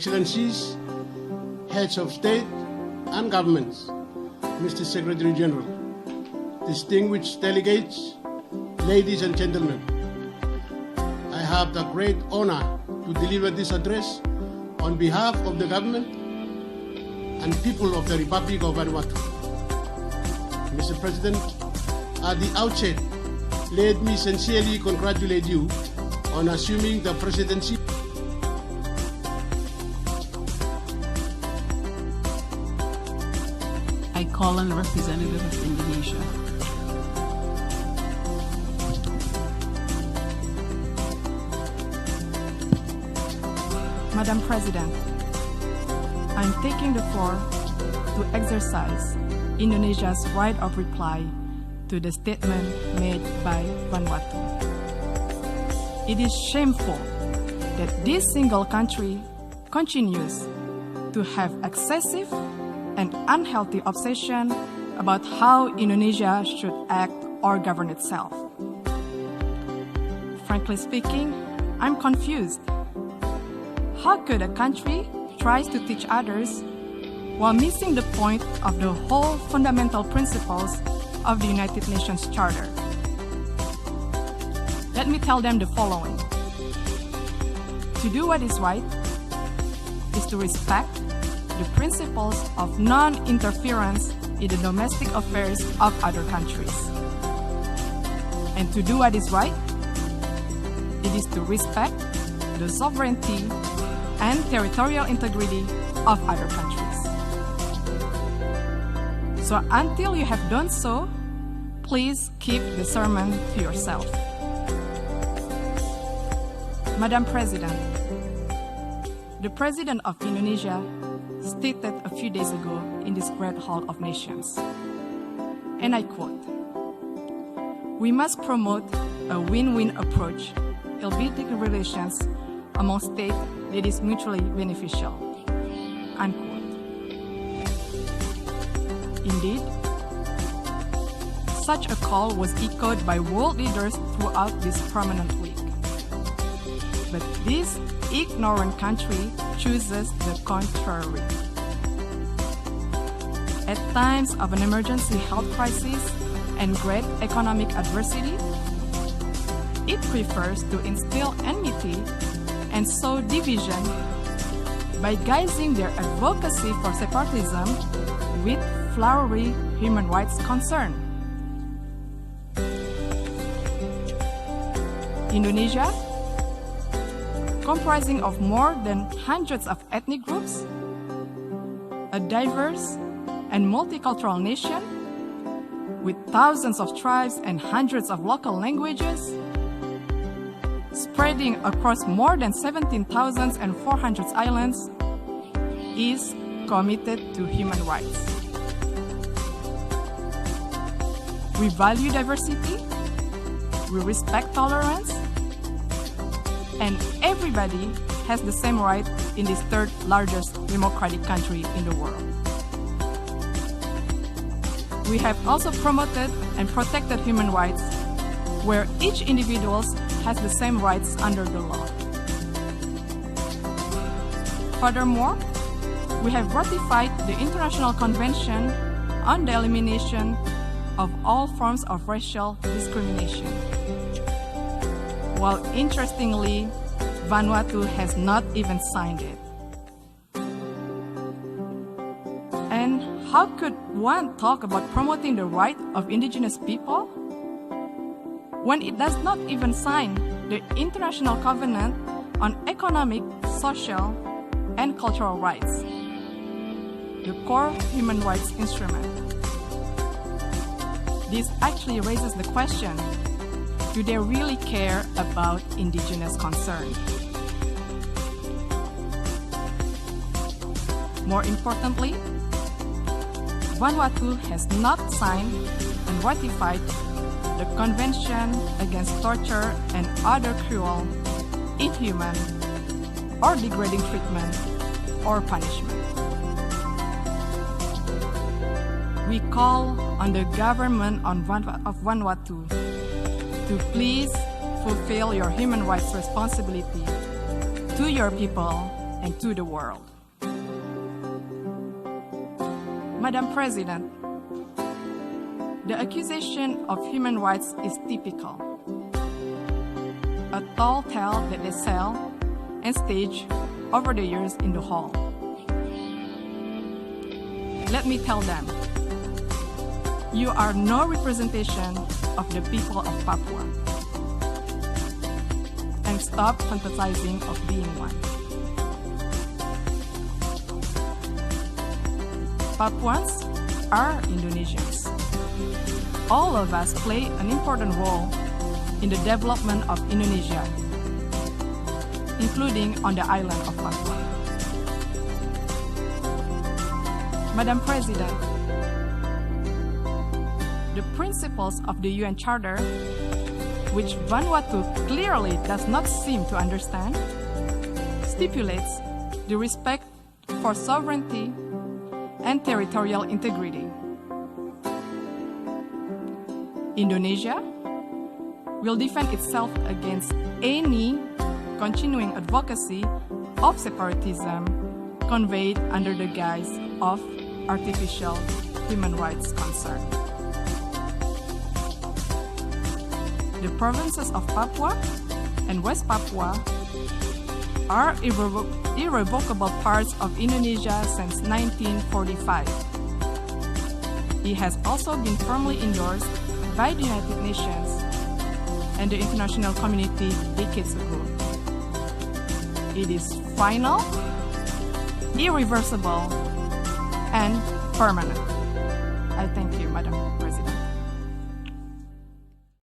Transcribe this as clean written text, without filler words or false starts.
Excellencies, heads of state and governments, Mr. Secretary General, distinguished delegates, ladies and gentlemen, I have the great honor to deliver this address on behalf of the government and people of the Republic of Vanuatu. Mr. President, at the outset, let me sincerely congratulate you on assuming the presidency. I call on the representative of Indonesia. Madam President, I'm taking the floor to exercise Indonesia's right of reply to the statement made by Vanuatu. It is shameful that this single country continues to have excessive and unhealthy obsession about how Indonesia should act or govern itself. Frankly speaking, I'm confused. How could a country try to teach others while missing the point of the whole fundamental principles of the United Nations Charter? Let me tell them the following. To do what is right is to respect the principles of non-interference in the domestic affairs of other countries. And to do what is right, it is to respect the sovereignty and territorial integrity of other countries. So until you have done so, please keep the sermon to yourself. Madam President, the President of Indonesia stated a few days ago in this great hall of nations, and I quote, "We must promote a win-win approach in building relations among states that is mutually beneficial," unquote. Indeed, such a call was echoed by world leaders throughout this prominent week. But this ignorant country chooses the contrary. At times of an emergency health crisis and great economic adversity, it prefers to instill enmity and sow division by guising their advocacy for separatism with flowery human rights concern. Indonesia, comprising of more than hundreds of ethnic groups, a diverse and multicultural nation with thousands of tribes and hundreds of local languages, spreading across more than 17,400 islands, is committed to human rights. We value diversity, we respect tolerance, and everybody has the same right in this third largest democratic country in the world. We have also promoted and protected human rights where each individual has the same rights under the law. Furthermore, we have ratified the International Convention on the Elimination of all forms of racial discrimination. While interestingly, Vanuatu has not even signed it. And how could one talk about promoting the right of indigenous people when it does not even sign the International Covenant on Economic, Social, and Cultural Rights, the core human rights instrument? This actually raises the question, do they really care about indigenous concerns? More importantly, Vanuatu has not signed and ratified the Convention Against Torture and Other Cruel, Inhuman, or Degrading Treatment or Punishment. We call on the government of Vanuatu to please fulfill your human rights responsibility to your people and to the world. Madam President, the accusation of human rights is typical. A tall tale that they sell and stage over the years in the hall. Let me tell them, you are no representation of the people of Papua. And stop fantasizing of being one. Papuans are Indonesians. All of us play an important role in the development of Indonesia, including on the island of Papua. Madam President, the principles of the UN Charter, which Vanuatu clearly does not seem to understand, stipulates the respect for sovereignty and territorial integrity. Indonesia will defend itself against any continuing advocacy of separatism conveyed under the guise of artificial human rights concern. The provinces of Papua and West Papua are irrevocable parts of Indonesia since 1945. It has also been firmly endorsed by the United Nations and the international community decades ago. It is final, irreversible, and permanent. I thank you, Madam President.